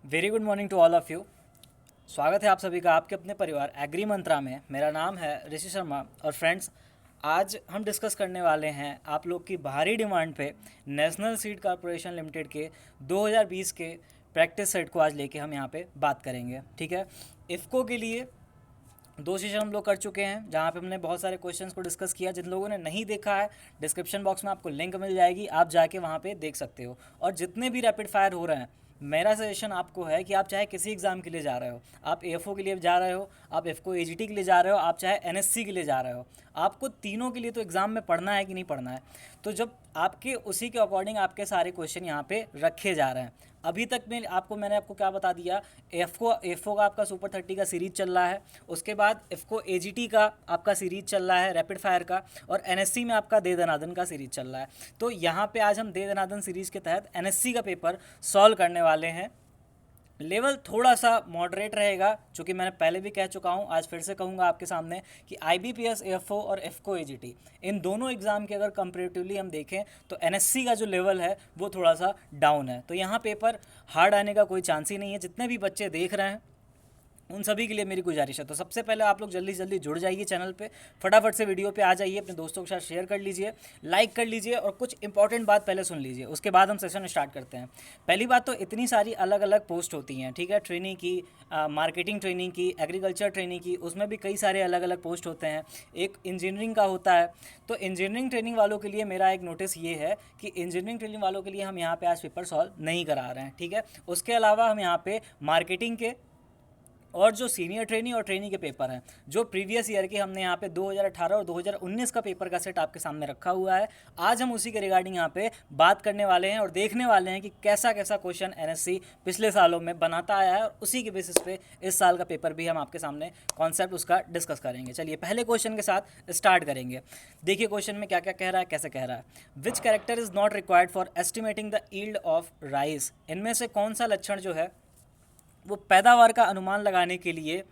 Very good morning to all of you. स्वागत है आप सभी का आपके अपने परिवार एग्री मंत्रा में। मेरा नाम है ऋषि शर्मा और फ्रेंड्स, आज हम डिस्कस करने वाले हैं आप लोग की भारी डिमांड पे नेशनल सीड कॉरपोरेशन लिमिटेड के 2020 के प्रैक्टिस सेट को आज लेके हम यहाँ पे बात करेंगे। ठीक है, इफ़को के लिए 2 सेशन हम लोग कर चुके हैं जहाँ पे हमने बहुत सारे क्वेश्चंस को डिस्कस किया। जिन लोगों ने नहीं देखा है, डिस्क्रिप्शन बॉक्स में आपको लिंक मिल जाएगी, आप जाके वहाँ पे देख सकते हो। और जितने भी रैपिड फायर हो रहे हैं, मेरा सजेशन आपको है कि आप चाहे किसी एग्ज़ाम के लिए जा रहे हो, आप एएफओ के लिए जा रहे हो, आप एफको एजीटी के लिए जा रहे हो, आप चाहे एनएससी के लिए जा रहे हो, आपको तीनों के लिए तो एग्ज़ाम में पढ़ना है कि नहीं पढ़ना है। तो जब आपके उसी के अकॉर्डिंग आपके सारे क्वेश्चन यहाँ पे रखे जा रहे हैं। अभी तक में मैंने आपको क्या बता दिया, एफओ का आपका सुपर 30 का सीरीज चल रहा है, उसके बाद एफको एजीटी का आपका सीरीज चल रहा है रैपिड फायर का, और एनएससी में आपका दे दनादन का सीरीज चल रहा है। तो यहाँ पे आज हम दे दनादन सीरीज के तहत एनएससी का पेपर सॉल्व करने वाले हैं। लेवल थोड़ा सा मॉडरेट रहेगा, क्योंकि मैंने पहले भी कह चुका हूँ, आज फिर से कहूँगा आपके सामने कि आईबीपीएस एएफओ और एफको एजीटी इन दोनों एग्ज़ाम के अगर कंपेरेटिवली हम देखें तो एनएससी का जो लेवल है वो थोड़ा सा डाउन है। तो यहाँ पेपर हार्ड आने का कोई चांस ही नहीं है। जितने भी बच्चे देख रहे हैं उन सभी के लिए मेरी गुजारिश है, तो सबसे पहले आप लोग जल्दी जल्दी जुड़ जाइए चैनल पे, फटाफट से वीडियो पे आ जाइए, अपने दोस्तों के साथ शेयर कर लीजिए, लाइक कर लीजिए और कुछ इंपॉर्टेंट बात पहले सुन लीजिए, उसके बाद हम सेशन स्टार्ट करते हैं। पहली बात तो इतनी सारी अलग अलग पोस्ट होती हैं, ठीक है, ट्रेनिंग की, मार्केटिंग ट्रेनिंग की, एग्रीकल्चर ट्रेनिंग की, उसमें भी कई सारे अलग अलग पोस्ट होते हैं। एक इंजीनियरिंग का होता है। तो इंजीनियरिंग ट्रेनिंग वालों के लिए मेरा एक नोटिस ये है कि इंजीनियरिंग ट्रेनिंग वालों के लिए हम यहाँ पे आज पेपर सॉल्व नहीं करा रहे हैं, ठीक है। उसके अलावा हम यहाँ पे मार्केटिंग के और जो सीनियर ट्रेनी और ट्रेनी के पेपर हैं, जो प्रीवियस ईयर के, हमने यहाँ पे 2018 और 2019 का पेपर का सेट आपके सामने रखा हुआ है। आज हम उसी के रिगार्डिंग यहाँ पे बात करने वाले हैं और देखने वाले हैं कि कैसा कैसा क्वेश्चन एनएससी पिछले सालों में बनाता आया है, और उसी के बेसिस पे इस साल का पेपर भी हम आपके सामने कॉन्सेप्ट उसका डिस्कस करेंगे। चलिए पहले क्वेश्चन के साथ स्टार्ट करेंगे। देखिए क्वेश्चन में क्या क्या कह रहा है, कैसे कह रहा है। विच character is not required for estimating the yield of rice. इनमें से कौन सा लक्षण जो है वो पैदावार का अनुमान लगाने के लिए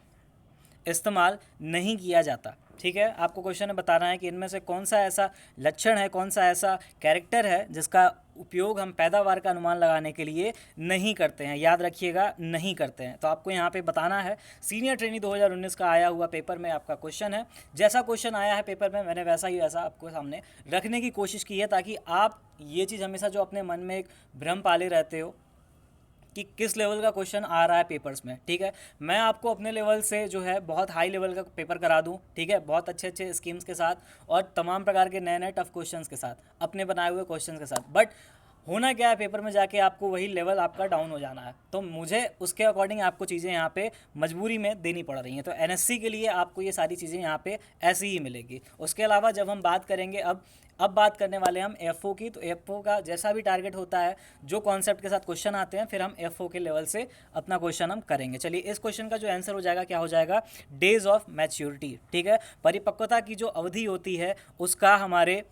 इस्तेमाल नहीं किया जाता, ठीक है। आपको क्वेश्चन में बताना है कि इनमें से कौन सा ऐसा लक्षण है, कौन सा ऐसा कैरेक्टर है जिसका उपयोग हम पैदावार का अनुमान लगाने के लिए नहीं करते हैं। याद रखिएगा, नहीं करते हैं। तो आपको यहाँ पे बताना है। सीनियर ट्रेनी 2019 का आया हुआ पेपर में आपका क्वेश्चन है। जैसा क्वेश्चन आया है पेपर में, मैंने वैसा ही वैसा आपको सामने रखने की कोशिश की है, ताकि आप ये चीज़ हमेशा जो अपने मन में एक भ्रम पाले रहते हो कि किस लेवल का क्वेश्चन आ रहा है पेपर्स में, ठीक है। मैं आपको अपने लेवल से जो है बहुत हाई लेवल का पेपर करा दूं, ठीक है, बहुत अच्छे अच्छे स्कीम्स के साथ और तमाम प्रकार के नए नए टफ क्वेश्चंस के साथ, अपने बनाए हुए क्वेश्चंस के साथ। बट होना क्या है, पेपर में जाके आपको वही लेवल आपका डाउन हो जाना है। तो मुझे उसके अकॉर्डिंग आपको चीज़ें यहाँ पे मजबूरी में देनी पड़ रही हैं। तो एनएससी के लिए आपको ये सारी चीज़ें यहाँ पे ऐसी ही मिलेगी। उसके अलावा जब हम बात करेंगे, अब बात करने वाले हम एफओ की। तो एफओ का जैसा भी टारगेट होता है, जो कॉन्सेप्ट के साथ क्वेश्चन आते हैं, फिर हम एफओ के लेवल से अपना क्वेश्चन हम करेंगे। चलिए इस क्वेश्चन का जो आंसर हो जाएगा, क्या हो जाएगा, डेज ऑफ मैच्योरिटी, ठीक है। परिपक्वता की जो अवधि होती है उसका हमारे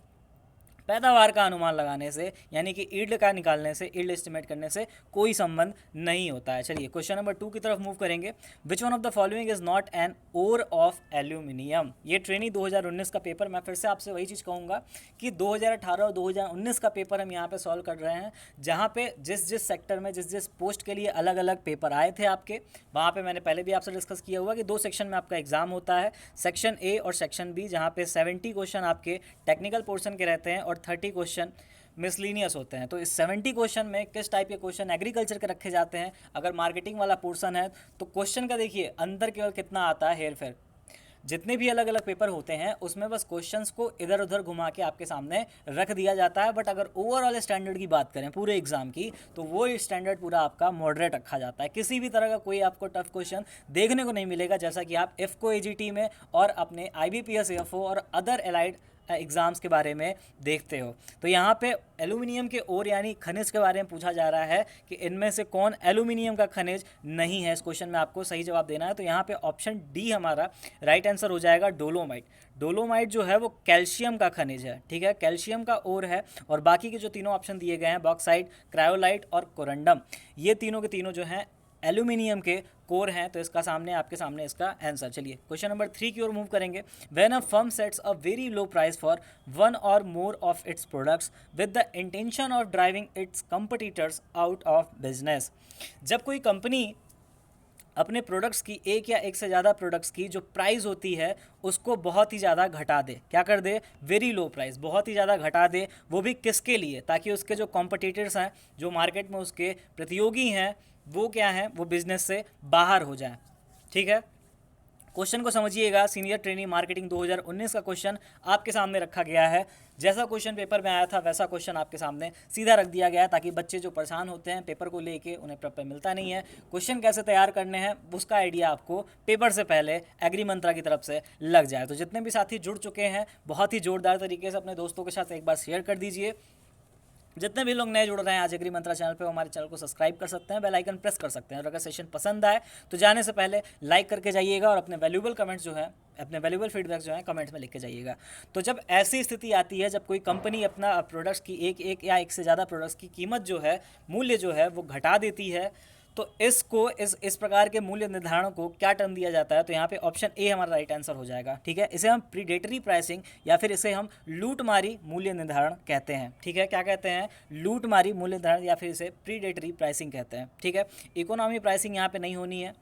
पैदावार का अनुमान लगाने से, यानी कि ईल्ड का निकालने से, ईल्ड एस्टिमेट करने से कोई संबंध नहीं होता है। चलिए क्वेश्चन नंबर 2 की तरफ मूव करेंगे। Which one of the following is not an ore of aluminium. ये ट्रेनी 2019 का पेपर, मैं फिर से आपसे वही चीज़ कहूँगा कि 2018 और 2019 का पेपर हम यहाँ पे सॉल्व कर रहे हैं, जहाँ पे जिस जिस सेक्टर में जिस जिस पोस्ट के लिए अलग अलग पेपर आए थे आपके, वहाँ पे मैंने पहले भी आपसे डिस्कस किया हुआ कि 2 सेक्शन में आपका एग्जाम होता है, सेक्शन ए और सेक्शन बी, जहाँ पे 70 क्वेश्चन आपके टेक्निकल पोर्शन के रहते हैं और 30 क्वेश्चन मिसलीनियस होते हैं। तो इस 70 क्वेश्चन में किस टाइप के क्वेश्चन एग्रीकल्चर के रखे जाते हैं। अगर मार्केटिंग वाला पोर्शन है तो क्वेश्चन का देखिए अंदर केवल कितना आता है, हेर फेर। जितने भी अलग अलग पेपर होते हैं उसमें बस क्वेश्चंस को इधर उधर घुमा के आपके सामने रख दिया जाता है। बट अगर ओवरऑल स्टैंडर्ड की बात करें पूरे एग्जाम की, तो वो स्टैंडर्ड पूरा आपका मॉडरेट रखा जाता है। किसी भी तरह का कोई आपको टफ क्वेश्चन देखने को नहीं मिलेगा, जैसा कि आप एफको एजीटी में और अपने आईबीपीएस एफओ और अदर एलाइड एग्ज़ाम्स के बारे में देखते हो। तो यहाँ पे एल्यूमिनियम के ओर यानी खनिज के बारे में पूछा जा रहा है कि इनमें से कौन एल्यूमिनियम का खनिज नहीं है। इस क्वेश्चन में आपको सही जवाब देना है। तो यहाँ पे ऑप्शन डी हमारा राइट आंसर हो जाएगा, डोलोमाइट। डोलोमाइट जो है वो कैल्शियम का खनिज है, ठीक है, कैल्शियम का ओर है। और बाकी के जो तीनों ऑप्शन दिए गए हैं, बॉक्साइट, क्रायोलाइट और कोरंडम, ये तीनों के तीनों जो हैं एल्यूमिनियम के कोर हैं, तो इसका सामने आपके सामने इसका आंसर। चलिए क्वेश्चन नंबर 3 की ओर मूव करेंगे। When a firm sets a very low price for one or more of its products with the intention of driving its competitors out of business. जब कोई कंपनी अपने प्रोडक्ट्स की, एक या एक से ज़्यादा प्रोडक्ट्स की जो प्राइस होती है उसको बहुत ही ज़्यादा घटा दे, क्या कर दे, वेरी लो प्राइस, बहुत ही ज़्यादा घटा दे, वो भी किसके लिए, ताकि उसके जो कॉम्पिटिटर्स हैं, जो मार्केट में उसके प्रतियोगी हैं, वो क्या हैं, वो बिजनेस से बाहर हो जाए। ठीक है, क्वेश्चन को समझिएगा। सीनियर ट्रेनी मार्केटिंग 2019 का क्वेश्चन आपके सामने रखा गया है। जैसा क्वेश्चन पेपर में आया था वैसा क्वेश्चन आपके सामने सीधा रख दिया गया है, ताकि बच्चे जो परेशान होते हैं पेपर को लेके, उन्हें पेपर मिलता नहीं है, क्वेश्चन कैसे तैयार करने हैं उसका आइडिया आपको पेपर से पहले एग्री मंत्रा की तरफ से लग जाए। तो जितने भी साथी जुड़ चुके हैं, बहुत ही जोरदार तरीके से अपने दोस्तों के साथ एक बार शेयर कर दीजिए। जितने भी लोग नए जुड़ रहे हैं आज एग्री मंत्रा चैनल पे, वो हमारे चैनल को सब्सक्राइब कर सकते हैं, बेल आइकन प्रेस कर सकते हैं, और अगर सेशन पसंद आए तो जाने से पहले लाइक करके जाइएगा, और अपने वैल्यूएबल कमेंट्स जो है, अपने वैल्यूएबल फीडबैक जो है कमेंट्स में लिख के जाइएगा। तो जब ऐसी स्थिति आती है, जब कोई कंपनी अपना प्रोडक्ट्स की एक या एक से ज़्यादा प्रोडक्ट्स की कीमत जो है, मूल्य जो है वो घटा देती है, तो इसको इस प्रकार के मूल्य निर्धारण को क्या टर्म दिया जाता है, तो यहाँ पे ऑप्शन ए हमारा राइट आंसर हो जाएगा। ठीक है, इसे हम प्रीडेटरी प्राइसिंग या फिर इसे हम लूटमारी मूल्य निर्धारण कहते हैं। ठीक है, क्या कहते हैं, लूटमारी मूल्य निर्धारण, या फिर इसे प्रीडेटरी प्राइसिंग कहते हैं। ठीक है, इकोनॉमी प्राइसिंग यहाँ पे नहीं होनी है,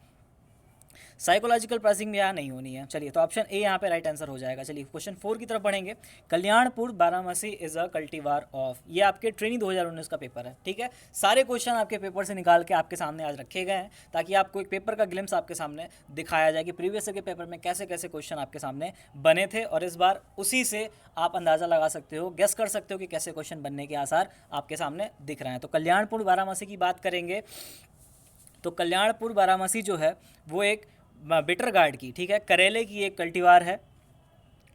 साइकोलॉजिकल प्राइसिंग भी यहाँ नहीं होनी है। चलिए, तो ऑप्शन ए यहाँ पे राइट आंसर हो जाएगा। चलिए क्वेश्चन 4 की तरफ बढ़ेंगे। Kalyanpur Baramasi is a cultivar of, ये आपके ट्रेनी 2019 का पेपर है। ठीक है, सारे क्वेश्चन आपके पेपर से निकाल के आपके सामने आज रखे गए हैं, ताकि आपको एक पेपर का ग्लिम्स आपके सामने दिखाया जाए कि प्रीवियस के पेपर में कैसे कैसे क्वेश्चन आपके सामने बने थे, और इस बार उसी से आप अंदाज़ा लगा सकते हो, गेस कर सकते हो कि कैसे क्वेश्चन बनने के आसार आपके सामने दिख रहे हैं। तो कल्याणपुर बारामसी की बात करेंगे, तो कल्याणपुर बारामसी जो है वो एक बिटर गार्ड की, ठीक है, करेले की एक कल्टीवार है,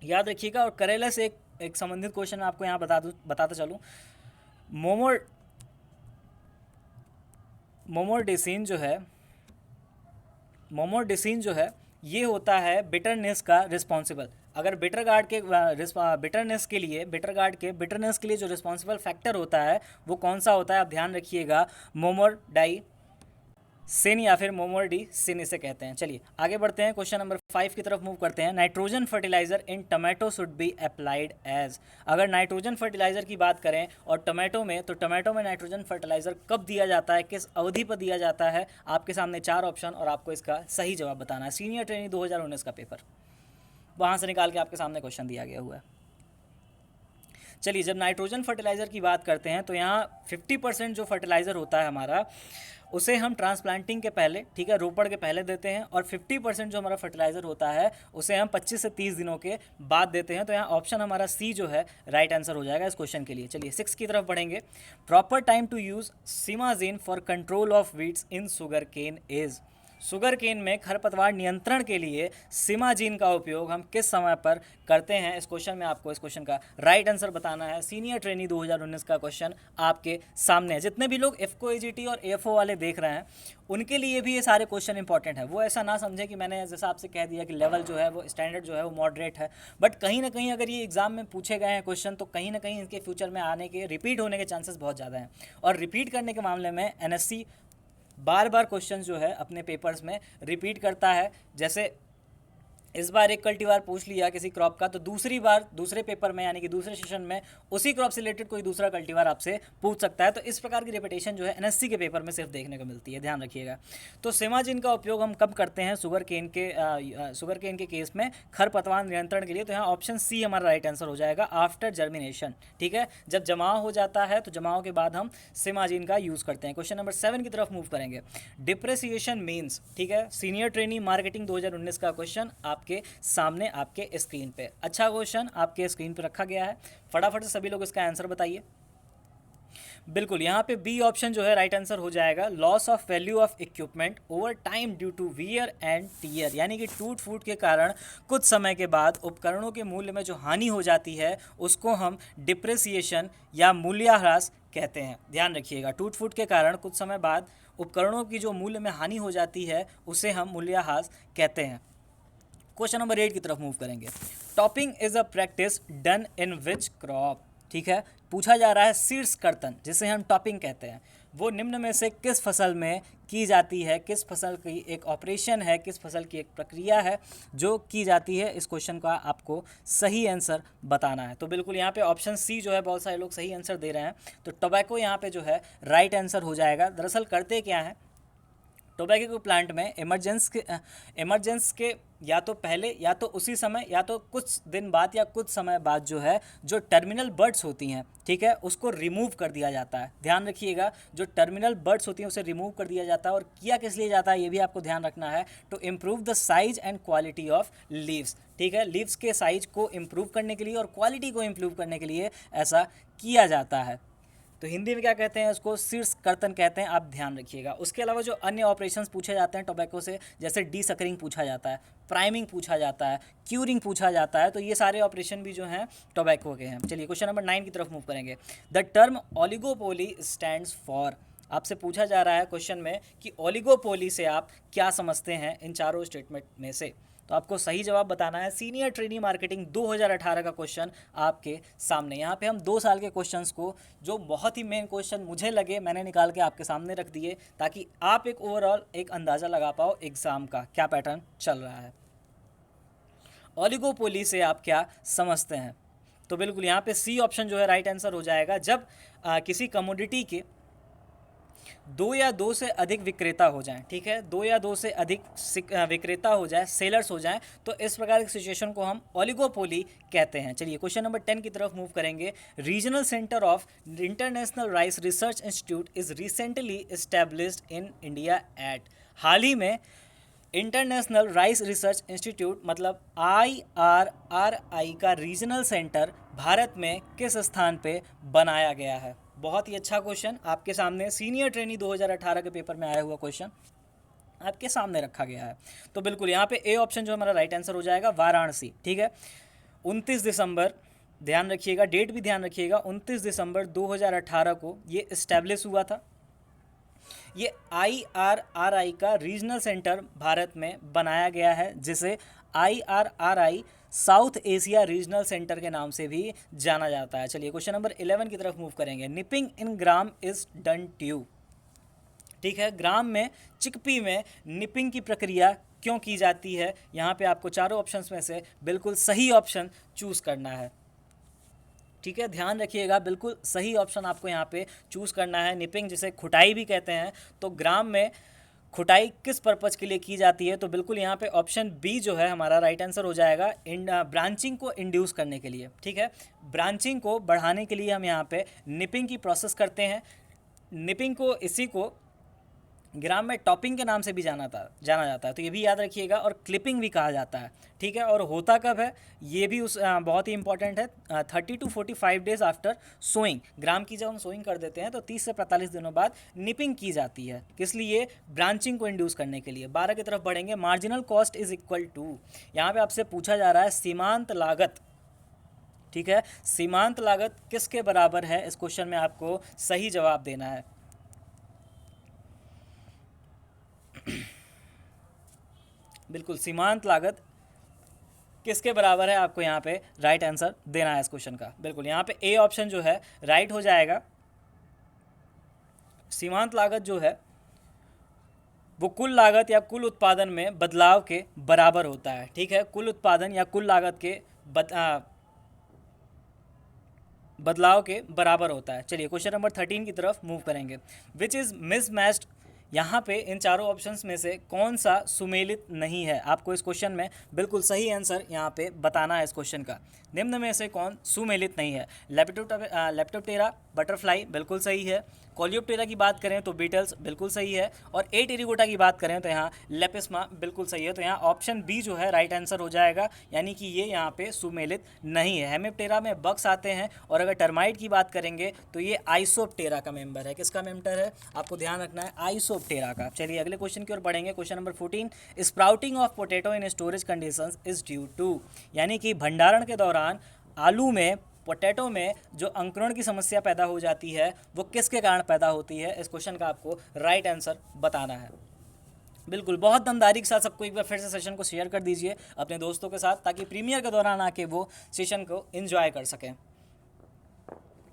याद रखिएगा। और करेले से एक संबंधित क्वेश्चन आपको यहाँ बताता चलूँ। मोमोरडिसिन जो है ये होता है बिटरनेस का रिस्पॉन्सिबल। अगर बिटर गार्ड के बिटरनेस के लिए जो रिस्पॉन्सिबल फैक्टर होता है वो कौन सा होता है, आप ध्यान रखिएगा, मोमोरडाई सिन या फिर मोमोरडी सिन इसे कहते हैं। चलिए आगे बढ़ते हैं, क्वेश्चन नंबर 5 की तरफ मूव करते हैं। Nitrogen fertiliser in tomato should be applied as, अगर नाइट्रोजन फर्टिलाइजर की बात करें और टोमेटो में, तो टोमेटो में नाइट्रोजन फर्टिलाइजर कब दिया जाता है, किस अवधि पर दिया जाता है, आपके सामने 4 ऑप्शन, और आपको इसका सही जवाब बताना है। सीनियर ट्रेनी 2019 का पेपर, वहाँ से निकाल के आपके सामने क्वेश्चन दिया गया हुआ है। चलिए, जब नाइट्रोजन फर्टिलाइज़र की बात करते हैं तो यहाँ 50% जो फर्टिलाइज़र होता है हमारा, उसे हम ट्रांसप्लांटिंग के पहले, ठीक है, रोपड़ के पहले देते हैं, और 50% जो हमारा फर्टिलाइज़र होता है उसे हम 25 से 30 दिनों के बाद देते हैं। तो यहाँ ऑप्शन हमारा सी जो है राइट आंसर हो जाएगा इस क्वेश्चन के लिए। चलिए 6 की तरफ बढ़ेंगे। Proper time to use simazine for control of weeds in sugar cane is, sugar cane में खरपतवार नियंत्रण के लिए सिमाजीन का उपयोग हम किस समय पर करते हैं, इस क्वेश्चन में आपको इस क्वेश्चन का राइट आंसर बताना है। सीनियर ट्रेनी 2019 का क्वेश्चन आपके सामने है। जितने भी लोग एफको एजीटी और एएफओ वाले देख रहे हैं उनके लिए भी ये सारे क्वेश्चन इंपॉर्टेंट है। वो ऐसा ना समझे कि मैंने जैसा आपसे कह दिया कि लेवल जो है वो स्टैंडर्ड जो है वो मॉडरेट है, बट कहीं ना कहीं अगर ये एग्जाम में पूछे गए हैं क्वेश्चन तो कहीं ना कहीं इनके फ्यूचर में आने के, रिपीट होने के चांसेस बहुत ज़्यादा हैं। और रिपीट करने के मामले में एनएससी बार बार क्वेश्चन जो है अपने पेपर्स में रिपीट करता है। जैसे इस बार एक कल्टीवार पूछ लिया किसी क्रॉप का, तो दूसरी बार दूसरे पेपर में यानी कि दूसरे सेशन में उसी क्रॉप से रिलेटेड कोई दूसरा कल्टीवार आपसे पूछ सकता है। तो इस प्रकार की रिपीटेशन जो है एनएससी के पेपर में सिर्फ देखने को मिलती है, ध्यान रखिएगा। तो सिमाजिन का उपयोग हम कब करते हैं, शुगर केन के केस में खरपतवार नियंत्रण के लिए। तो यहाँ ऑप्शन सी हमारा राइट आंसर हो जाएगा, आफ्टर जर्मिनेशन। ठीक है, जब जमाव हो जाता है तो जमाव के बाद हम सिमाजिन का यूज़ करते हैं। क्वेश्चन नंबर 7 की तरफ मूव करेंगे। डिप्रेसिएशन मीन्स, ठीक है, सीनियर ट्रेनी मार्केटिंग 2019 का क्वेश्चन आपके सामने आपके स्क्रीन पे, अच्छा क्वेश्चन आपके स्क्रीन पे रखा गया है। फटाफट से सभी लोग इसका आंसर बताइए। बिल्कुल, यहाँ पे बी ऑप्शन जो है राइट आंसर हो जाएगा, loss of value of equipment over time due to wear and tear, यानी कि टूट फूट के कारण कुछ समय के बाद उपकरणों के मूल्य में जो हानि हो जाती है उसको हम डिप्रेसिएशन या मूल्यह्रास कहते हैं। ध्यान रखिएगा, टूट फूट के कारण कुछ समय बाद उपकरणों की जो मूल्य में हानि हो जाती है उसे हम मूल्यह्रास कहते हैं। क्वेश्चन नंबर 8 की तरफ मूव करेंगे। Topping is a practice done in which crop, ठीक है, पूछा जा रहा है शीर्ष कर्तन जिसे हम टॉपिंग कहते हैं, वो निम्न में से किस फसल में की जाती है, किस फसल की एक ऑपरेशन है, किस फसल की एक प्रक्रिया है जो की जाती है। इस क्वेश्चन का आपको सही आंसर बताना है। तो बिल्कुल यहाँ पे ऑप्शन सी जो है, बहुत सारे लोग सही आंसर दे रहे हैं, तो टोबैको यहाँ पे जो है राइट आंसर हो जाएगा। दरअसल करते क्या है, टोबैको प्लांट में इमरजेंस के या तो पहले या तो उसी समय या तो कुछ दिन बाद या कुछ समय बाद जो है, जो टर्मिनल बर्ड्स होती हैं, ठीक है, उसको रिमूव कर दिया जाता है। ध्यान रखिएगा, जो टर्मिनल बर्ड्स होती हैं उसे रिमूव कर दिया जाता है। और किया किस लिए जाता है ये भी आपको ध्यान रखना है, to improve the size and quality of leaves. ठीक है, लीव्स के साइज को इम्प्रूव करने के लिए और क्वालिटी को इम्प्रूव करने के लिए ऐसा किया जाता है। तो हिंदी में क्या कहते हैं, उसको शीर्ष कर्तन कहते हैं, आप ध्यान रखिएगा। उसके अलावा जो अन्य ऑपरेशंस पूछे जाते हैं टोबैको से, जैसे डी सकरिंग पूछा जाता है, प्राइमिंग पूछा जाता है, क्यूरिंग पूछा जाता है, तो ये सारे ऑपरेशन भी जो हैं टोबैको के हैं। चलिए क्वेश्चन नंबर 9 की तरफ मूव करेंगे। The term oligopoly stands for, आपसे पूछा जा रहा है क्वेश्चन में कि ओलिगोपोली से आप क्या समझते हैं इन चारों स्टेटमेंट में से। तो आपको सही जवाब बताना है। सीनियर ट्रेनी मार्केटिंग 2018 का क्वेश्चन आपके सामने। यहाँ पे हम 2 साल के क्वेश्चंस को, जो बहुत ही मेन क्वेश्चन मुझे लगे, मैंने निकाल के आपके सामने रख दिए, ताकि आप एक ओवरऑल एक अंदाज़ा लगा पाओ एग्ज़ाम का क्या पैटर्न चल रहा है। ओलिगोपोली से आप क्या समझते हैं, तो बिल्कुल यहाँ पे सी ऑप्शन जो है राइट आंसर हो जाएगा। जब किसी कमोडिटी के 2 या 2 से अधिक विक्रेता हो जाएं, ठीक है, 2 या 2 से अधिक विक्रेता हो जाए, सेलर्स हो जाएं, तो इस प्रकार की सिचुएशन को हम ओलिगोपोली कहते हैं। चलिए क्वेश्चन नंबर 10 की तरफ मूव करेंगे। Regional centre of international rice research institute is recently established in India at, हाल ही में इंटरनेशनल राइस रिसर्च इंस्टीट्यूट मतलब IRRI का रीजनल सेंटर भारत में किस स्थान पे बनाया गया है। बहुत ही अच्छा क्वेश्चन आपके सामने, सीनियर ट्रेनी 2018 के पेपर में आया हुआ क्वेश्चन आपके सामने रखा गया है। तो बिल्कुल यहाँ पे ए ऑप्शन जो हमारा राइट आंसर हो जाएगा, वाराणसी। ठीक है, 29 दिसंबर, ध्यान रखिएगा, डेट भी ध्यान रखिएगा, 29 दिसंबर 2018 को ये इस्टेब्लिश हुआ था। ये IRRI का रीजनल सेंटर भारत में बनाया गया है, जिसे IRRI south Asia regional centre के नाम से भी जाना जाता है। चलिए क्वेश्चन नंबर 11 की तरफ मूव करेंगे। Nipping in gram is done to, ठीक है, ग्राम में, चिकपी में निपिंग की प्रक्रिया क्यों की जाती है। यहाँ पे आपको चारों ऑप्शंस में से बिल्कुल सही ऑप्शन चूज़ करना है। ठीक है, ध्यान रखिएगा, बिल्कुल सही ऑप्शन आपको यहाँ पे चूज़ करना है। निपिंग जिसे खुटाई भी कहते हैं, तो ग्राम में खुटाई किस पर्पज़ के लिए की जाती है, तो बिल्कुल यहाँ पे ऑप्शन बी जो है हमारा राइट आंसर हो जाएगा, ब्रांचिंग को इंड्यूस करने के लिए। ठीक है, ब्रांचिंग को बढ़ाने के लिए हम यहाँ पे निपिंग की प्रोसेस करते हैं। निपिंग को, इसी को ग्राम में टॉपिंग के नाम से भी जाना जाता है, तो ये भी याद रखिएगा, और क्लिपिंग भी कहा जाता है। ठीक है, और होता कब है ये भी बहुत ही इंपॉर्टेंट है, 30 to 45 डेज आफ्टर सोइंग। ग्राम की जब हम सोइंग कर देते हैं तो 30 से 45 दिनों बाद निपिंग की जाती है। किस लिए, ब्रांचिंग को इंड्यूस करने के लिए। 12 की तरफ बढ़ेंगे। Marginal cost is equal to, यहाँ पे आपसे पूछा जा रहा है सीमांत लागत। ठीक है, सीमांत लागत किसके बराबर है, इस क्वेश्चन में आपको सही जवाब देना है। बिल्कुल, सीमांत लागत किसके बराबर है, आपको यहाँ पे राइट आंसर देना है इस क्वेश्चन का। बिल्कुल यहाँ पे ए ऑप्शन जो है राइट हो जाएगा। सीमांत लागत जो है वो कुल लागत या कुल उत्पादन में बदलाव के बराबर होता है। ठीक है, कुल उत्पादन या कुल लागत के बदलाव के बराबर होता है। चलिए क्वेश्चन नंबर 13 की तरफ मूव करेंगे। विच इज़ मिसमैच्ड, यहाँ पे इन चारों ऑप्शंस में से कौन सा सुमेलित नहीं है, आपको इस क्वेश्चन में बिल्कुल सही आंसर यहाँ पे बताना है इस क्वेश्चन का। निम्न में से कौन सुमेलित नहीं है। लेप्टोप्टेरा बटरफ्लाई बिल्कुल सही है। कोलियोप्टेरा की बात करें तो बीटल्स बिल्कुल सही है, और ए टेरिगोटा की बात करें तो यहाँ लेपिस्मा बिल्कुल सही है। तो यहाँ ऑप्शन बी जो है राइट आंसर हो जाएगा, यानी कि ये यहाँ पे सुमेलित नहीं है। हेमिप्टेरा में बग्स आते हैं, और अगर टर्माइट की बात करेंगे तो ये आइसोप्टेरा का मेंबर है। किसका मेंबर है, आपको ध्यान रखना है, आइसोप्टेरा का। चलिए अगले क्वेश्चन की ओर बढ़ेंगे। Question number 14, sprouting of potato in storage conditions is due to, यानी कि भंडारण के दौरान आलू में, पोटैटो में जो अंकुरण की समस्या पैदा हो जाती है वो किसके कारण पैदा होती है। इस क्वेश्चन का आपको राइट आंसर बताना है। बिल्कुल, बहुत दमदारी के साथ सबको एक बार फिर से सेशन को शेयर कर दीजिए अपने दोस्तों के साथ, ताकि प्रीमियर के दौरान आके वो सेशन को एंजॉय कर सकें।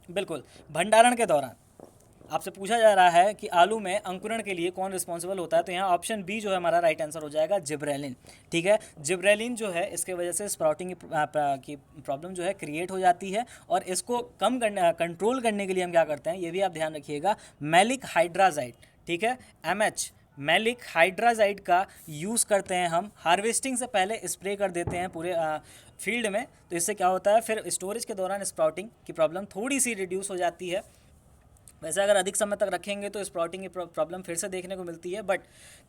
बिल्कुल, भंडारण के दौरान आपसे पूछा जा रहा है कि आलू में अंकुरण के लिए कौन रिस्पॉन्सिबल होता है, तो यहाँ ऑप्शन बी जो है हमारा राइट आंसर हो जाएगा, जिब्रेलिन। ठीक है, जिब्रेलिन जो है इसके वजह से स्प्राउटिंग की प्रॉब्लम जो है क्रिएट हो जाती है, और इसको कम करने कंट्रोल करने के लिए हम क्या करते हैं, ये भी आप ध्यान रखिएगा, मैलिक हाइड्राजाइड, ठीक है, MH मैलिक हाइड्राजाइड का यूज़ करते हैं हम, हार्वेस्टिंग से पहले स्प्रे कर देते हैं पूरे फील्ड में। तो इससे क्या होता है, फिर स्टोरेज के दौरान स्प्राउटिंग की प्रॉब्लम थोड़ी सी रिड्यूस हो जाती है। वैसे अगर अधिक समय तक रखेंगे तो स्प्राउटिंग की प्रॉब्लम फिर से देखने को मिलती है, बट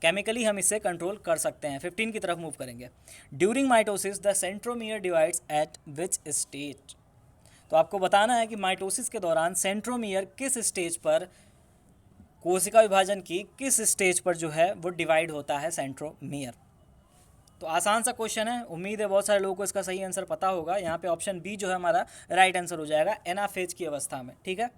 केमिकली हम इसे कंट्रोल कर सकते हैं। 15 की तरफ मूव करेंगे। During mitosis the centromere divides eight which stage. तो आपको बताना है कि माइटोसिस के दौरान सेंट्रोमियर किस स्टेज पर, कोशिका विभाजन की किस स्टेज पर जो है वो डिवाइड होता है सेंट्रोमियर। तो आसान सा क्वेश्चन है, उम्मीद है बहुत सारे लोगों को इसका सही आंसर पता होगा। यहाँ पे ऑप्शन बी जो है हमारा राइट आंसर हो जाएगा, एनाफेज की अवस्था में। ठीक है,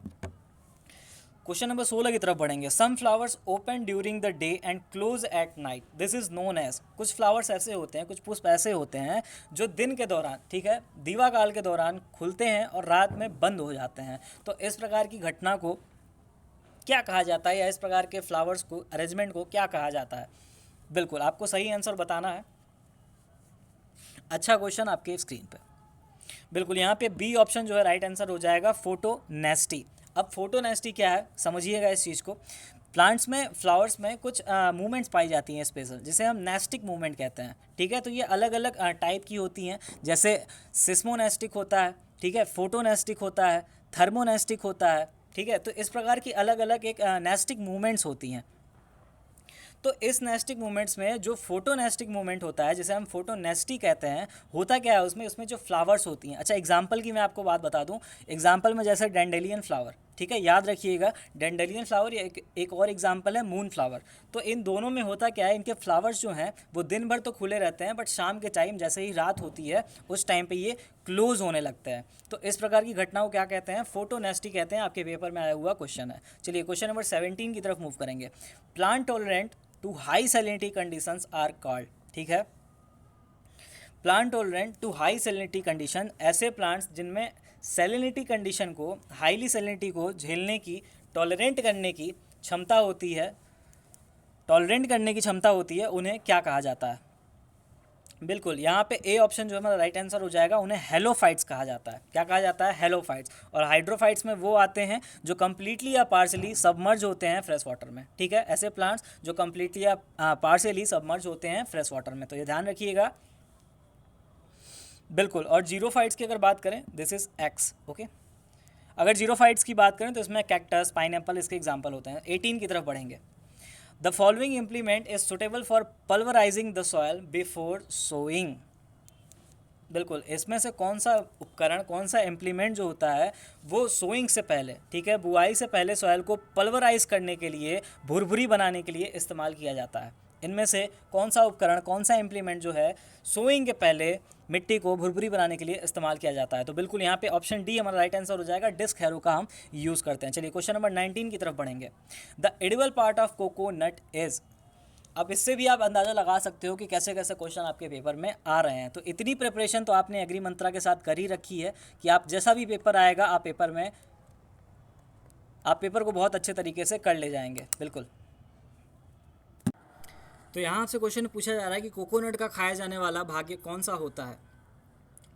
क्वेश्चन नंबर 16 की तरफ बढ़ेंगे। Some flowers open during the day and close at night, this is known as. कुछ फ्लावर्स ऐसे होते हैं, कुछ पुष्प ऐसे होते हैं जो दिन के दौरान, ठीक है, दीवा काल के दौरान खुलते हैं और रात में बंद हो जाते हैं। तो इस प्रकार की घटना को क्या कहा जाता है, या इस प्रकार के फ्लावर्स को, अरेंजमेंट को क्या कहा जाता है? बिल्कुल आपको सही आंसर बताना है। अच्छा क्वेश्चन आपके स्क्रीन पे, बिल्कुल यहाँ पे बी ऑप्शन जो है राइट आंसर हो जाएगा, फोटोनेस्टी। अब फोटोनेस्टी क्या है समझिएगा इस चीज़ को। प्लांट्स में, फ्लावर्स में कुछ मूवमेंट्स पाई जाती हैं स्पेशल, जिसे हम नेस्टिक मूवमेंट कहते हैं। ठीक है, तो ये अलग अलग टाइप की होती हैं, जैसे सिस्मोनेस्टिक होता है, ठीक है, फोटोनेस्टिक होता है, थर्मोनेस्टिक होता है। ठीक है, तो इस प्रकार की अलग अलग एक नेस्टिक मूवमेंट्स होती हैं। तो इस नेस्टिक मूवमेंट्स में जो फोटोनेस्टिक मूवमेंट होता है, जिसे हम फोटोनेस्टी कहते हैं, होता क्या है उसमें जो फ्लावर्स होती हैं। अच्छा, एग्जांपल की मैं आपको बात बता दूं। एग्जांपल में जैसे डेंडेलियन फ्लावर, ठीक है, याद रखिएगा, डेंडेलियन फ्लावर, या एक और एग्जांपल है मून फ्लावर। तो इन दोनों में होता क्या है, इनके फ्लावर्स जो हैं वो दिन भर तो खुले रहते हैं, बट शाम के टाइम जैसे ही रात होती है उस टाइम पे ये क्लोज होने लगते हैं। तो इस प्रकार की घटना को क्या कहते हैं, फोटोनेस्टी कहते हैं। आपके पेपर में आया हुआ क्वेश्चन है। चलिए क्वेश्चन नंबर 17 की तरफ मूव करेंगे। Plant tolerant to high salinity conditions are called. ठीक है, plant tolerant to high salinity condition, ऐसे प्लांट्स जिनमें सैलिनिटी कंडीशन को, हाईली सैलिनिटी को झेलने की, टॉलरेंट करने की क्षमता होती है, टॉलरेंट करने की क्षमता होती है, उन्हें क्या कहा जाता है? बिल्कुल यहाँ पे ए ऑप्शन जो है हमारा राइट आंसर हो जाएगा, उन्हें हेलोफाइट्स कहा जाता है। क्या कहा जाता है? हेलोफाइट्स। और हाइड्रोफाइट्स में वो आते हैं जो कम्प्लीटली या पार्शली सबमर्ज होते हैं फ्रेश वाटर में। ठीक है, ऐसे प्लांट्स जो कम्प्लीटली या पार्शली सबमर्ज होते हैं फ्रेश वाटर में, तो ये ध्यान रखिएगा। बिल्कुल, और जीरोफाइट्स की अगर बात करें, दिस इज एक्स। ओके, अगर जीरोफाइट्स की बात करें तो इसमें कैक्टस, पाइनएप्पल इसके एग्जाम्पल होते हैं। 18 की तरफ बढ़ेंगे। The following implement is suitable for pulverizing the soil before sowing. बिल्कुल, इसमें से कौन सा उपकरण, कौन सा इम्प्लीमेंट जो होता है वो सोइंग से पहले, ठीक है, बुआई से पहले सॉयल को पल्वराइज करने के लिए, भुरभुरी बनाने के लिए इस्तेमाल किया जाता है? इनमें से कौन सा उपकरण, कौन सा इम्प्लीमेंट जो है सोइंग के पहले मिट्टी को भुरभुरी बनाने के लिए इस्तेमाल किया जाता है? तो बिल्कुल यहाँ पे ऑप्शन डी हमारा राइट आंसर हो जाएगा, डिस्क हैरो का हम यूज़ करते हैं। चलिए क्वेश्चन नंबर 19 की तरफ बढ़ेंगे। The edible part of coconut is. अब इससे भी आप अंदाज़ा लगा सकते हो कि कैसे कैसे क्वेश्चन आपके पेपर में आ रहे हैं। तो इतनी प्रिपरेशन तो आपने एग्री मंत्रा के साथ कर ही रखी है कि आप जैसा भी पेपर आएगा, आप पेपर को बहुत अच्छे तरीके से कर ले जाएंगे। बिल्कुल, तो यहाँ से क्वेश्चन पूछा जा रहा है कि कोकोनट का खाया जाने वाला भाग कौन सा होता है?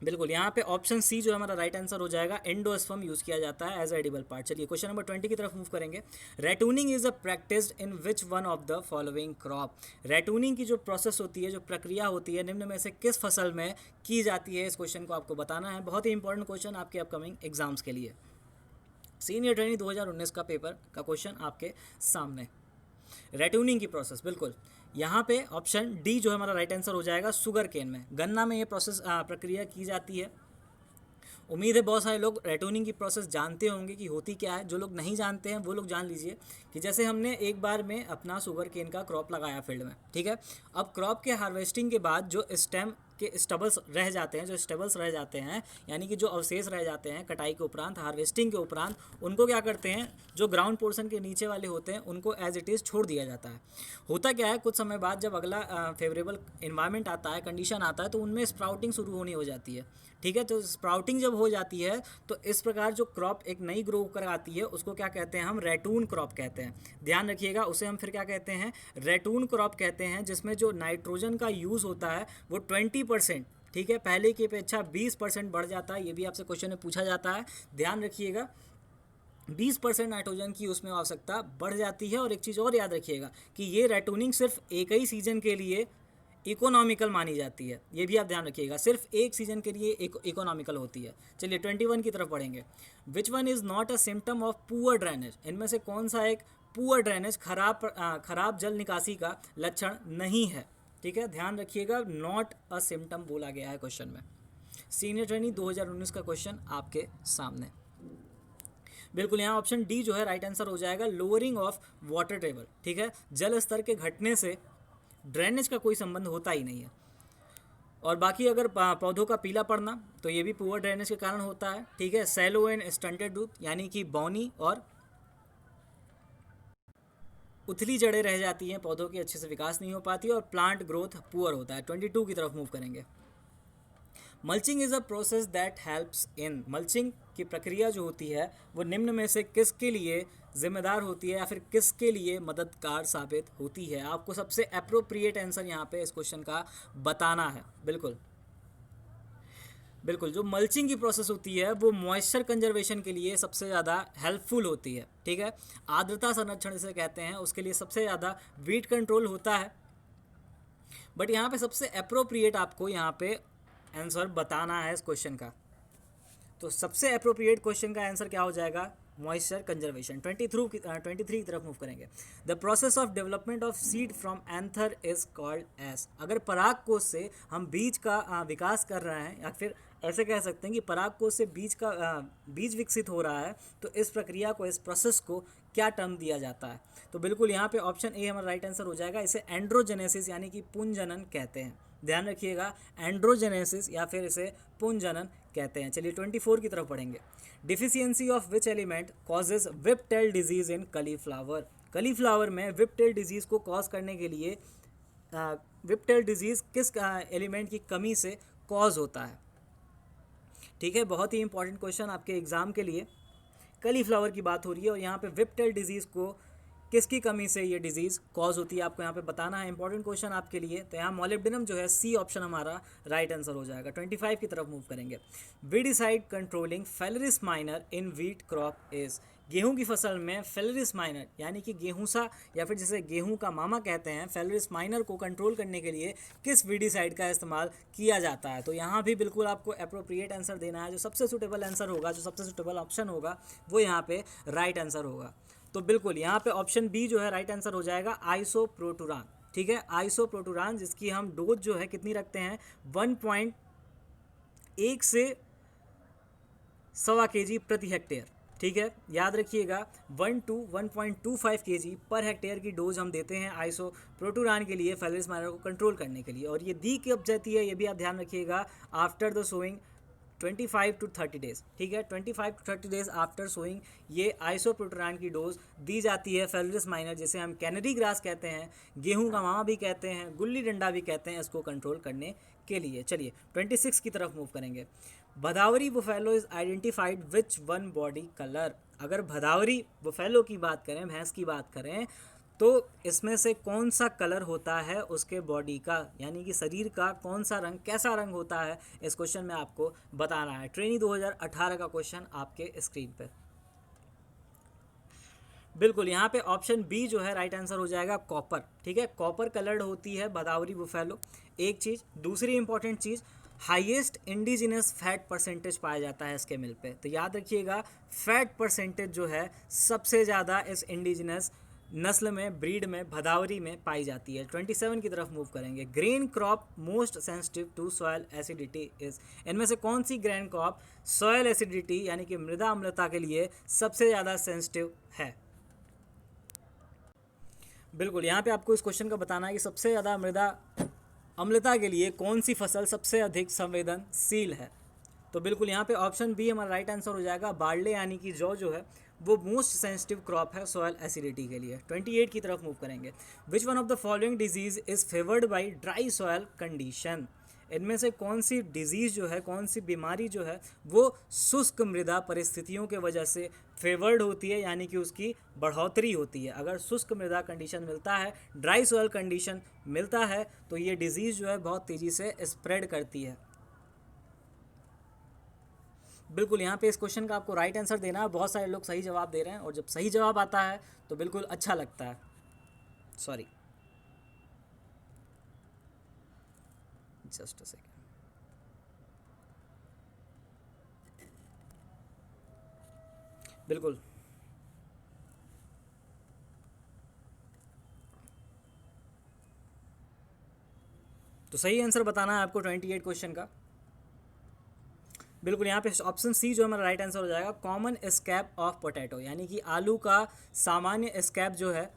बिल्कुल, यहाँ पे ऑप्शन सी जो है हमारा राइट आंसर हो जाएगा, एंडोस्पर्म यूज़ किया जाता है एज एडिबल पार्ट। चलिए क्वेश्चन नंबर 20 की तरफ मूव करेंगे। Ratooning is a practised in which one of the following crop. Ratooning की जो प्रोसेस होती है, जो प्रक्रिया होती है, निम्न में से किस फसल में की जाती है? इस क्वेश्चन को आपको बताना है। बहुत ही इंपॉर्टेंट क्वेश्चन आपके अपकमिंग एग्जाम्स के लिए। सीनियर ट्रेनिंग 2019 का पेपर का क्वेश्चन आपके सामने। रेटूनिंग की प्रोसेस, बिल्कुल यहाँ पे ऑप्शन डी जो है हमारा राइट आंसर हो जाएगा, शुगर केन में, गन्ना में ये प्रोसेस प्रक्रिया की जाती है। उम्मीद है बहुत सारे लोग रेटूनिंग की प्रोसेस जानते होंगे कि होती क्या है। जो लोग नहीं जानते हैं वो लोग जान लीजिए कि जैसे हमने एक बार में अपना शुगर केन का क्रॉप लगाया फील्ड में, ठीक है, अब क्रॉप के हार्वेस्टिंग के बाद जो स्टेम के स्टबल्स रह जाते हैं, जो स्टबल्स रह जाते हैं, यानी कि जो अवशेष रह जाते हैं कटाई के उपरांत, हार्वेस्टिंग के उपरांत, उनको क्या करते हैं, जो ग्राउंड पोर्शन के नीचे वाले होते हैं उनको एज इट इज़ छोड़ दिया जाता है। होता क्या है, कुछ समय बाद जब अगला फेवरेबल इन्वायरमेंट आता है, कंडीशन आता है, तो उनमें स्प्राउटिंग शुरू होनी हो जाती है। ठीक है। तो स्प्राउटिंग जब हो जाती है तो इस प्रकार जो क्रॉप एक नई ग्रो कर आती है उसको क्या कहते हैं हम, रैटून क्रॉप कहते हैं। ध्यान रखिएगा, उसे हम फिर क्या कहते हैं, रैटून क्रॉप कहते हैं, जिसमें जो नाइट्रोजन का यूज़ होता है वो 20%, ठीक है, पहले की अपेक्षा 20% बढ़ जाता है। ये भी आपसे क्वेश्चन में पूछा जाता है, ध्यान रखिएगा। 20% नाइट्रोजन की उसमें आवश्यकता बढ़ जाती है। और एक चीज़ और याद रखिएगा कि ये रेटूनिंग सिर्फ एक ही सीजन के लिए इकोनॉमिकल मानी जाती है, ये भी आप ध्यान रखिएगा, सिर्फ एक सीजन के लिए इकोनॉमिकल होती है। चलिए 21 की तरफ पढ़ेंगे। Which one is not a symptom of poor drainage, इनमें से कौन सा एक पुअर ड्रेनेज, खराब जल निकासी का लक्षण नहीं है, ठीक है। ध्यान रखिएगा, नॉट अ सिम्टम बोला गया है क्वेश्चन में। सीनियर ट्रेनी 2019 का क्वेश्चन आपके सामने। बिल्कुल, यहाँ ऑप्शन डी जो है राइट आंसर हो जाएगा, लोअरिंग ऑफ वाटर टेबल, ठीक है। जल स्तर के घटने से ड्रेनेज का कोई संबंध होता ही नहीं है। और बाकी अगर पौधों का पीला पड़ना तो ये भी पुअर ड्रेनेज के कारण होता है, ठीक है। सैलो एंड स्टंटेड रूट यानी कि बौनी और उथली जड़ें रह जाती हैं, पौधों की अच्छे से विकास नहीं हो पाती और प्लांट ग्रोथ पुअर होता है। 22 की तरफ मूव करेंगे। Mulching is a process that helps in, mulching की प्रक्रिया जो होती है वो निम्न में से किसके लिए जिम्मेदार होती है या फिर किसके लिए मददगार साबित होती है। आपको सबसे अप्रोप्रिएट आंसर यहाँ पे इस क्वेश्चन का बताना है। बिल्कुल बिल्कुल, जो मल्चिंग की प्रोसेस होती है वो मॉइस्चर कंजर्वेशन के लिए सबसे ज़्यादा हेल्पफुल होती है, ठीक है। आर्द्रता संरक्षण इसे कहते हैं, उसके लिए सबसे ज़्यादा वीट कंट्रोल होता है। बट यहाँ पे सबसे अप्रोप्रिएट आपको यहाँ पे आंसर बताना है इस क्वेश्चन का। तो सबसे अप्रोप्रिएट क्वेश्चन का आंसर क्या हो जाएगा, मॉइस्चर कंजर्वेशन। 23 की तरफ मूव करेंगे। The process of development of seed from anther is called as, अगर पराग कोश से हम बीज का विकास कर रहे हैं या फिर ऐसे कह सकते हैं कि पराग कोश से बीज विकसित हो रहा है, तो इस प्रक्रिया को, इस प्रोसेस को क्या टर्म दिया जाता है। तो बिल्कुल यहाँ पे ऑप्शन ए हमारा राइट आंसर हो जाएगा, इसे एंड्रोजेनेसिस यानी कि पुंजनन कहते हैं। ध्यान रखिएगा, एंड्रोजेनेसिस या फिर इसे पुंजनन कहते हैं। चलिए 24 की तरफ पढ़ेंगे। Deficiency of which element causes whip tail disease in cauliflower, cauliflower में विप टेल डिजीज़ को कॉज करने के लिए विप टेल डिजीज़ किस एलिमेंट की कमी से कॉज होता है, ठीक है। बहुत ही इंपॉर्टेंट क्वेश्चन आपके एग्जाम के लिए। कलीफ्लावर की बात हो रही है और यहाँ पे विप टेल डिजीज़ को किसकी कमी से ये डिजीज़ कॉज होती है आपको यहाँ पे बताना है। इंपॉर्टेंट क्वेश्चन आपके लिए। तो यहाँ मॉलिब्डेनम जो है, सी ऑप्शन हमारा राइट आंसर हो जाएगा। 25 की तरफ मूव करेंगे। Weedicide controlling Phalaris minor in wheat crop is, गेहूं की फसल में फेलरिस माइनर यानी कि गेहूंसा या फिर जिसे गेहूं का मामा कहते हैं, फेलरिस माइनर को कंट्रोल करने के लिए किस वीडिसाइड का इस्तेमाल किया जाता है। तो यहाँ भी बिल्कुल आपको अप्रोप्रिएट आंसर देना है। जो सबसे सूटेबल आंसर होगा, जो सबसे सूटेबल ऑप्शन होगा वो यहाँ पे राइट आंसर होगा। तो बिल्कुल यहाँ पे ऑप्शन बी जो है राइट आंसर हो जाएगा, आइसोप्रोटुरान, ठीक है। आइसोप्रोटुरान जिसकी हम डोज जो है कितनी रखते हैं, 1.1 से 1.25 kg प्रति हेक्टेयर, ठीक है। याद रखिएगा 1 to 1.25 kg पर हेक्टेयर की डोज हम देते हैं आइसोप्रोटुरान के लिए, फेलरिस माइनर को कंट्रोल करने के लिए। और ये दी कब जाती है ये भी आप ध्यान रखिएगा, after the sowing 25 to 30 days, ठीक है। 25 to 30 डेज आफ्टर सोइंग ये आइसोप्रोटुरान की डोज दी जाती है। फेलरिस माइनर जिसे हम कैनरी ग्रास कहते हैं, गेहूं का मामा भी कहते हैं, गुल्ली डंडा भी कहते हैं, इसको कंट्रोल करने के लिए। चलिए 26 की तरफ मूव करेंगे। Bhadawari buffalo is identified which one body colour, अगर भदावरी बुफेलो की बात करें, भैंस की बात करें, तो इसमें से कौन सा कलर होता है उसके बॉडी का, यानी कि शरीर का कौन सा रंग, कैसा रंग होता है, इस क्वेश्चन में आपको बताना है। ट्रेनी 2018 का क्वेश्चन आपके स्क्रीन पर। बिल्कुल यहाँ पे ऑप्शन बी जो है राइट आंसर हो जाएगा, कॉपर, ठीक है। कॉपर कलर्ड होती है भदावरी बुफेलो, एक चीज़। दूसरी इंपॉर्टेंट चीज़, हाईएस्ट इंडिजिनस फैट परसेंटेज पाया जाता है इसके मिल्क पे। तो याद रखिएगा फैट परसेंटेज जो है सबसे ज़्यादा इस इंडिजिनस नस्ल में, ब्रीड में, भदावरी में पाई जाती है। 27 की तरफ मूव करेंगे। Grain crop most sensitive to soil acidity is, इनमें से कौन सी ग्रेन क्रॉप सॉयल एसिडिटी यानी कि मृदा अम्लता के लिए सबसे ज़्यादा सेंसिटिव है। बिल्कुल यहाँ पे आपको इस क्वेश्चन का बताना है कि सबसे ज़्यादा मृदा अम्लता के लिए कौन सी फसल सबसे अधिक संवेदनशील है। तो बिल्कुल यहाँ पे ऑप्शन बी हमारा राइट आंसर हो जाएगा, बार्ले यानी कि जौ जो है वो मोस्ट सेंसिटिव क्रॉप है सॉयल एसिडिटी के लिए। 28 की तरफ मूव करेंगे। Which one of the following disease is favoured by dry soil condition, इनमें से कौन सी डिजीज़ जो है, कौन सी बीमारी जो है वो शुष्क मृदा परिस्थितियों के वजह से फेवर्ड होती है, यानी कि उसकी बढ़ोतरी होती है। अगर शुष्क मृदा कंडीशन मिलता है, ड्राई सॉइल कंडीशन मिलता है, तो ये डिजीज़ जो है बहुत तेज़ी से स्प्रेड करती है। बिल्कुल, यहाँ पे इस क्वेश्चन का आपको राइट आंसर देना है। बहुत सारे लोग सही जवाब दे रहे हैं, और जब सही जवाब आता है तो बिल्कुल अच्छा लगता है। Sorry, just a second. बिल्कुल, तो सही आंसर बताना है आपको 28 क्वेश्चन का। बिल्कुल, यहाँ पे ऑप्शन सी जो हमारा राइट आंसर हो जाएगा, कॉमन स्कैब ऑफ पोटैटो, यानी कि आलू का सामान्य स्कैब जो है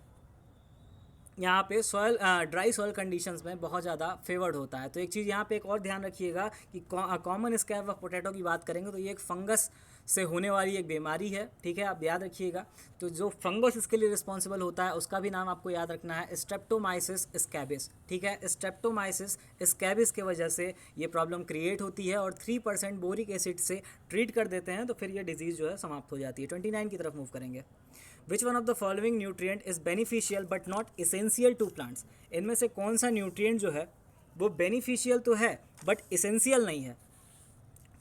यहाँ पे सॉयल ड्राई सॉयल कंडीशंस में बहुत ज़्यादा फेवर्ड होता है। तो एक चीज़ यहाँ पे एक और ध्यान रखिएगा कि कॉमन स्कैब ऑफ पोटैटो की बात करेंगे तो ये एक फंगस से होने वाली एक बीमारी है, ठीक है, आप याद रखिएगा। तो जो फंगस इसके लिए रिस्पॉन्सिबल होता है उसका भी नाम आपको याद रखना है, स्ट्रेप्टोमाइसिस स्कैबिस, ठीक है। स्ट्रेप्टोमाइसिस स्कैबिस के वजह से ये प्रॉब्लम क्रिएट होती है, और 3% बोरिक एसिड से ट्रीट कर देते हैं तो फिर ये डिजीज़ जो है समाप्त हो जाती है। 29 की तरफ मूव करेंगे। Which one of the following nutrient is beneficial but not essential to plants, इनमें से कौन सा न्यूट्रिएंट जो है वो बेनिफिशियल तो है बट इसेंशियल नहीं है।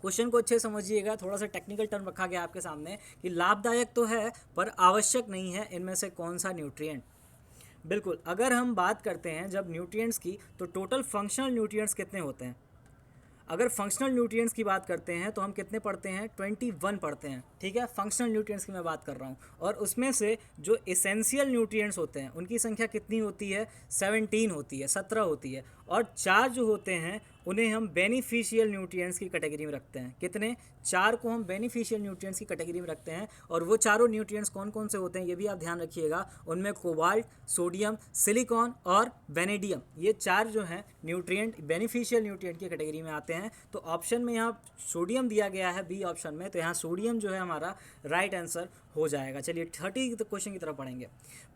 क्वेश्चन को अच्छे समझिएगा, थोड़ा सा टेक्निकल टर्म रखा गया आपके सामने कि लाभदायक तो है पर आवश्यक नहीं है, इनमें से कौन सा न्यूट्रिएंट। बिल्कुल, अगर हम बात करते हैं जब न्यूट्रिएंट्स की, तो टोटल फंक्शनल न्यूट्रिएंट्स कितने होते हैं। अगर फंक्शनल न्यूट्रिएंट्स की बात करते हैं तो हम कितने पढ़ते हैं, 21 पढ़ते हैं, ठीक है। फंक्शनल न्यूट्रिएंट्स की मैं बात कर रहा हूँ, और उसमें से जो एसेंशियल न्यूट्रिएंट्स होते हैं उनकी संख्या कितनी होती है, 17 होती है, 17 होती है। और 4 जो होते हैं उन्हें हम बेनिफिशियल न्यूट्रिएंट्स की कैटेगरी में रखते हैं। कितने, 4 को हम बेनिफिशियल न्यूट्रिएंट्स की कैटेगरी में रखते हैं। और वो चारों न्यूट्रिएंट्स कौन कौन से होते हैं ये भी आप ध्यान रखिएगा। उनमें कोबाल्ट, सोडियम, सिलिकॉन और वेनेडियम, ये 4 जो हैं न्यूट्रिएंट बेनिफिशियल न्यूट्रिएंट की कैटेगरी में आते हैं। तो ऑप्शन में यहाँ सोडियम दिया गया है बी ऑप्शन में, तो यहाँ सोडियम जो है हमारा राइट आंसर हो जाएगा। चलिए 30 क्वेश्चन की तरफ पढ़ेंगे।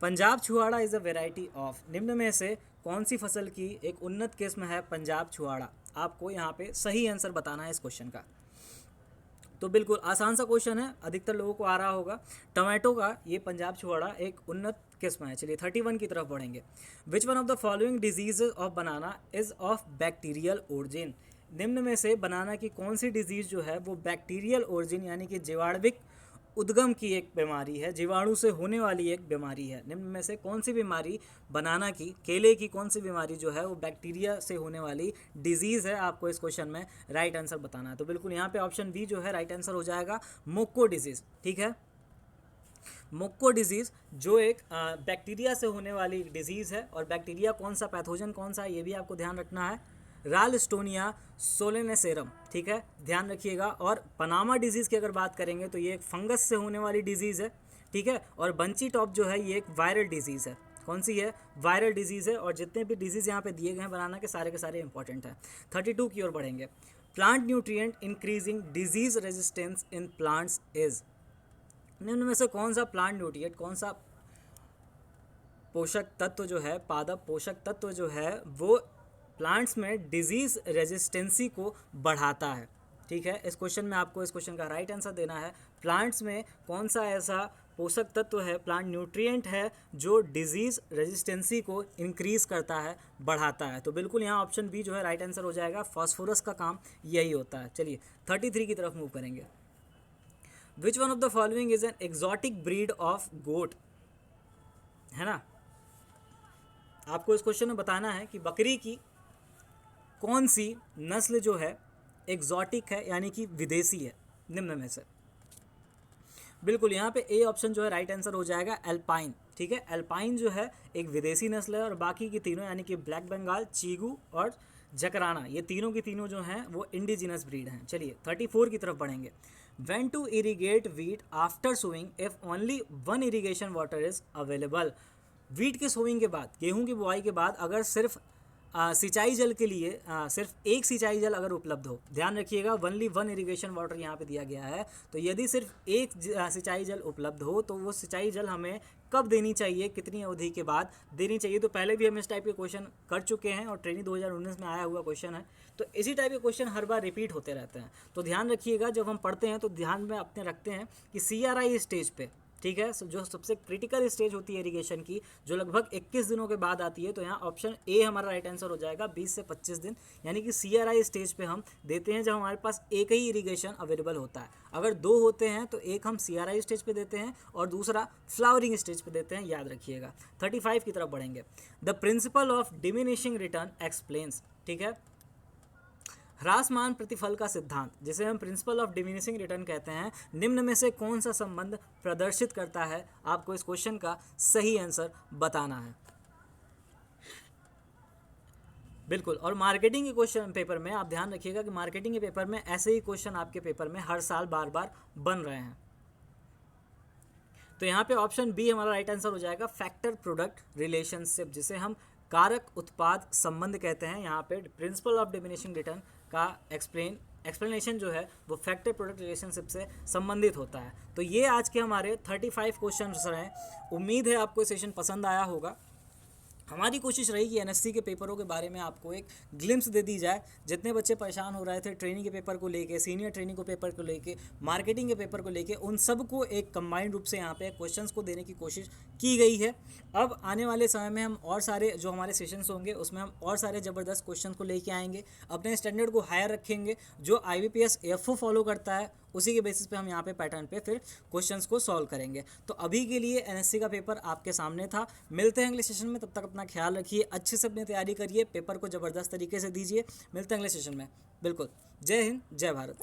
Punjab Chhuhara is a variety of, निम्न में से कौन सी फसल की एक उन्नत किस्म है पंजाब छुआड़ा। आपको यहाँ पे सही आंसर बताना है इस क्वेश्चन का। तो बिल्कुल आसान सा क्वेश्चन है, अधिकतर लोगों को आ रहा होगा। टमाटो का ये पंजाब छुआड़ा एक उन्नत किस्म है। चलिए 31 की तरफ बढ़ेंगे। विच one of the following disease of banana is of bacterial origin, निम्न में से बनाना की कौन सी डिजीज़ जो है वो बैक्टीरियल ओरिजिन यानी कि जीवाणुविक उद्गम की एक बीमारी है, जीवाणु से होने वाली एक बीमारी है। निम्न में से कौन सी बीमारी, बनाना की, केले की कौन सी बीमारी जो है वो बैक्टीरिया से होने वाली डिजीज़ है, आपको इस क्वेश्चन में राइट आंसर बताना है। तो बिल्कुल यहाँ पे ऑप्शन बी जो है राइट आंसर हो जाएगा, मोक्को डिजीज़, ठीक है। मोक्को डिजीज़ जो एक बैक्टीरिया से होने वाली डिजीज़ है, और बैक्टीरिया कौन सा, पैथोजन कौन सा है ये भी आपको ध्यान रखना है, रालस्टोनिया सोलेनेसेरम, ठीक है, ध्यान रखिएगा। और पनामा डिजीज़ की अगर बात करेंगे तो ये एक फंगस से होने वाली डिजीज़ है, ठीक है। और बंची टॉप जो है ये एक वायरल डिजीज़ है। कौन सी है, वायरल डिजीज़ है। और जितने भी डिजीज़ यहाँ पे दिए गए हैं बनाना के सारे इंपॉर्टेंट हैं। 32 की ओर बढ़ेंगे। Plant nutrient increasing disease resistance in plants is, निम्न में से कौन सा प्लांट न्यूट्रिएंट, कौन सा पोषक तत्व जो है, पादप पोषक तत्व जो है वो प्लांट्स में डिजीज़ रेजिस्टेंसी को बढ़ाता है, ठीक है। इस क्वेश्चन में आपको इस क्वेश्चन का राइट आंसर देना है। प्लांट्स में कौन सा ऐसा पोषक तत्व है, प्लांट न्यूट्रिएंट है जो डिजीज़ रेजिस्टेंसी को इंक्रीज़ करता है, बढ़ाता है। तो बिल्कुल यहाँ ऑप्शन बी जो है राइट आंसर हो जाएगा, फॉस्फोरस का काम यही होता है। चलिए 33 की तरफ मूव करेंगे। Which one of the following is an exotic breed of goat, है ना। आपको इस क्वेश्चन में बताना है कि बकरी की कौन सी नस्ल जो है एग्जॉटिक है यानी कि विदेशी है, निम्न में से। बिल्कुल यहाँ पे ए ऑप्शन जो है राइट आंसर हो जाएगा, एल्पाइन, ठीक है। एल्पाइन जो है एक विदेशी नस्ल है, और बाकी की तीनों यानी कि ब्लैक बंगाल, चीगू और जकराना, ये तीनों की तीनों जो हैं वो इंडिजिनस ब्रीड हैं। चलिए 34 की तरफ बढ़ेंगे। When to irrigate wheat after sowing if only one irrigation water is available, wheat के सोइंग के बाद, गेहूं की बुआई के बाद अगर सिर्फ सिंचाई जल के लिए सिर्फ एक सिंचाई जल अगर उपलब्ध हो, ध्यान रखिएगा ओनली वन इरिगेशन वाटर यहाँ पे दिया गया है, तो यदि सिर्फ एक सिंचाई जल उपलब्ध हो तो वो सिंचाई जल हमें कब देनी चाहिए, कितनी अवधि के बाद देनी चाहिए। तो पहले भी हम इस टाइप के क्वेश्चन कर चुके हैं और ट्रेनिंग 2019 में आया हुआ क्वेश्चन है, तो इसी टाइप के क्वेश्चन हर बार रिपीट होते रहते हैं। तो ध्यान रखिएगा जब हम पढ़ते हैं तो ध्यान में अपने रखते हैं कि CRI स्टेज पे, ठीक है, जो सबसे क्रिटिकल स्टेज होती है इरिगेशन की, जो लगभग 21 दिनों के बाद आती है, तो यहाँ ऑप्शन ए हमारा राइट आंसर हो जाएगा 20 से 25 दिन, यानी कि CRI स्टेज पे हम देते हैं जब हमारे पास एक ही इरिगेशन अवेलेबल होता है। अगर दो होते हैं तो एक हम CRI स्टेज पे देते हैं और दूसरा फ्लावरिंग स्टेज पे देते हैं, याद रखिएगा। 35 की तरफ बढ़ेंगे। The principle of diminishing return explains, ठीक है, ह्रासमान प्रतिफल का सिद्धांत, जिसे हम प्रिंसिपल ऑफ डिमिनिशिंग रिटर्न कहते हैं, निम्न में से कौन सा संबंध प्रदर्शित करता है? आपको इस क्वेश्चन का सही आंसर बताना है। बिल्कुल, और मार्केटिंग के क्वेश्चन पेपर में आप ध्यान रखिएगा कि मार्केटिंग के पेपर में ऐसे ही क्वेश्चन आपके पेपर में हर साल बार बार बन रहे हैं। तो यहाँ पे ऑप्शन बी हमारा राइट आंसर हो जाएगा, फैक्टर प्रोडक्ट रिलेशनशिप, जिसे हम कारक उत्पाद संबंध कहते हैं। यहाँ पे प्रिंसिपल ऑफ डिमिनिशिंग रिटर्न का एक्सप्लेनेशन जो है वो फैक्टर प्रोडक्ट रिलेशनशिप से संबंधित होता है। तो ये आज के हमारे 35 क्वेश्चन हैं। उम्मीद है आपको सेशन पसंद आया होगा। हमारी कोशिश रही कि NSC के पेपरों के बारे में आपको एक ग्लिम्स दे दी जाए। जितने बच्चे परेशान हो रहे थे ट्रेनिंग के पेपर को लेके, सीनियर ट्रेनिंग को पेपर को लेके, मार्केटिंग के पेपर को लेके, उन सब को एक कंबाइंड रूप से यहाँ पे क्वेश्चंस को देने की कोशिश की गई है। अब आने वाले समय में हम और सारे जो हमारे सेशंस होंगे उसमें हम और सारे ज़बरदस्त क्वेश्चन को लेके आएंगे, अपने स्टैंडर्ड को हायर रखेंगे। जो IBPS AFO फॉलो करता है उसी के बेसिस पे हम यहाँ पे पैटर्न पे फिर क्वेश्चंस को सॉल्व करेंगे। तो अभी के लिए NSC का पेपर आपके सामने था। मिलते हैं अगले सेशन में, तब तक अपना ख्याल रखिए, अच्छे से अपनी तैयारी करिए, पेपर को ज़बरदस्त तरीके से दीजिए। मिलते हैं अगले सेशन में। बिल्कुल, जय हिंद, जय भारत।